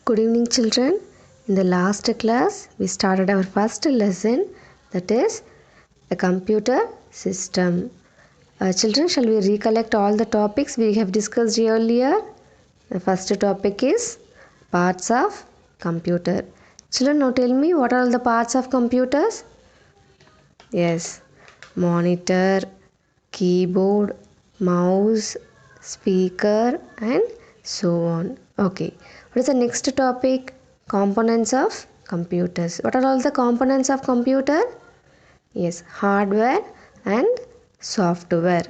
Good evening, children. In the last class, we started our first lesson, that is a computer system. Children, shall we recollect all the topics we have discussed earlier? The first topic is parts of computer. Children, now tell me, what are all the parts of computers? Yes, monitor, keyboard, mouse, speaker, and so on. Okay, what is the next topic? Components of computers. What are all the components of computer? Yes, hardware and software.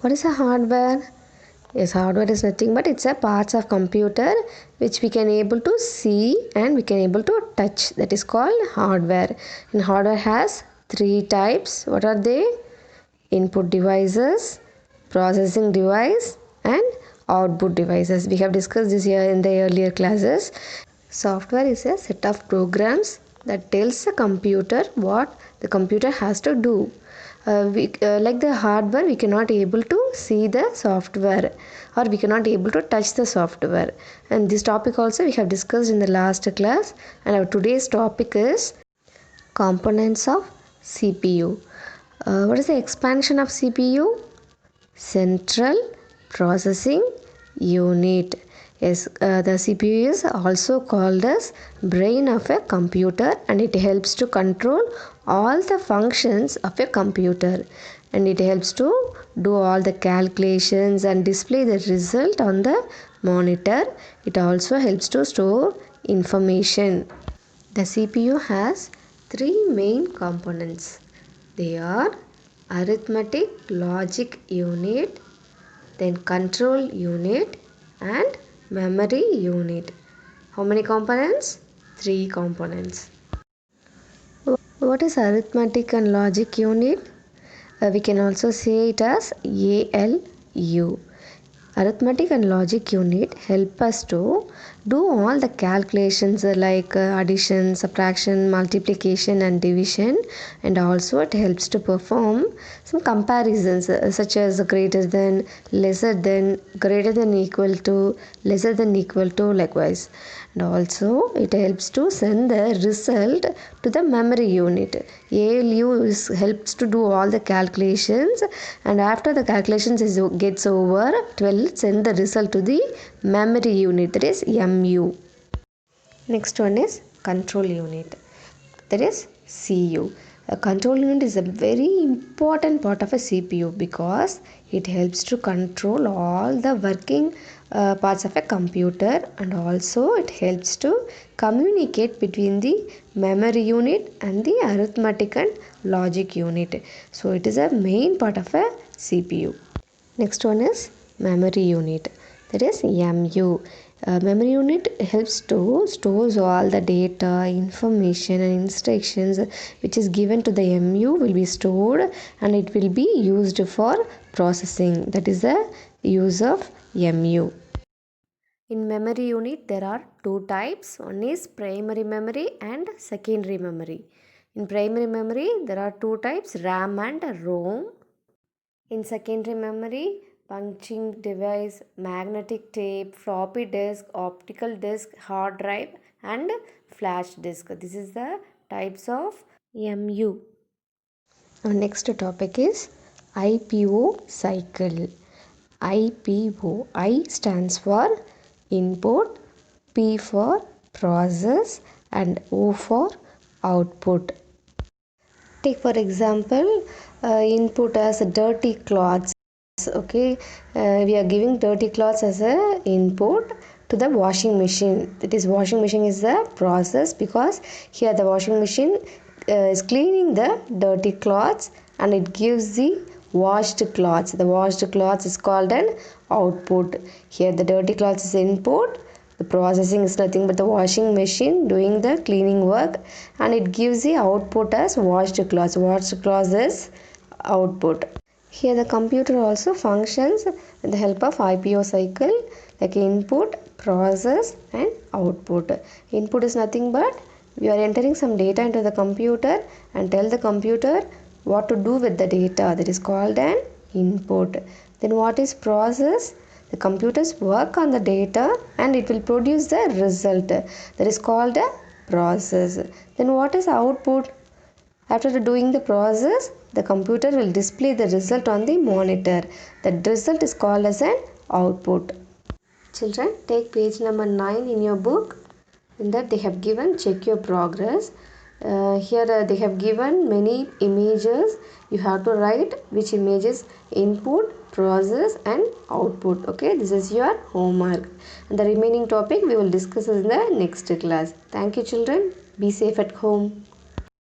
What is a hardware? Yes, hardware is nothing but it's a parts of computer which we can able to see and we can able to touch. That is called hardware. And hardware has three types. What are they? Input devices, processing device, and output devices. We have discussed this here in the earlier classes. Software is a set of programs that tells the computer what the computer has to do. Like the hardware, we cannot able to see the software or we cannot able to touch the software. And this topic also we have discussed in the last class. And our today's topic is components of CPU. What is the expansion of CPU? Central Processing Unit. Yes, the CPU is also called as brain of a computer and it helps to control all the functions of a computer and it helps to do all the calculations and display the result on the monitor. It also helps to store information. The CPU has three main components. They are arithmetic logic unit, then control unit and memory unit. How many components? Three components. What is arithmetic and logic unit? We can also say it as ALU. Arithmetic and logic unit help us to do all the calculations like addition, subtraction, multiplication and division, and also it helps to perform some comparisons such as greater than, lesser than, greater than equal to, lesser than equal to, likewise. And also it helps to send the result to the memory unit. ALU helps to do all the calculations and after the calculations gets over, it will send the result to the memory unit, that is MU. Next one is control unit, that is CU. A control unit is a very important part of a CPU because it helps to control all the working parts of a computer and also it helps to communicate between the memory unit and the arithmetic and logic unit. So it is a main part of a CPU. Next one is memory unit, that is MU. Memory unit helps to stores all the data, information and instructions which is given to the MU will be stored and it will be used for processing. That is the use of MU. In memory unit there are two types. One is primary memory and secondary memory. In primary memory there are two types, RAM and ROM. In secondary memory, punching device, magnetic tape, floppy disk, optical disk, hard drive and flash disk. This is the types of MU. Our next topic is IPO cycle. IPO. I stands for input, P for process and O for output. Take for example, input as dirty clothes. Okay, we are giving dirty clothes as a input to the washing machine. That is, washing machine is the process because here the washing machine is cleaning the dirty clothes and it gives the washed clothes. The washed clothes is called an output. Here the dirty clothes is input. The processing is nothing but the washing machine doing the cleaning work and it gives the output as washed clothes. Washed clothes is output. Here the computer also functions with the help of IPO cycle like input, process and output. Input is nothing but we are entering some data into the computer and tell the computer what to do with the data. That is called an input. Then what is process? The computers work on the data and it will produce the result, that is called a process. Then what is output? After doing the process, the computer will display the result on the monitor. That result is called as an output. Children, take page number 9 in your book. In that they have given check your progress. Here they have given many images. You have to write which images input, process and output. Okay, this is your homework. And the remaining topic we will discuss in the next class. Thank you children. Be safe at home.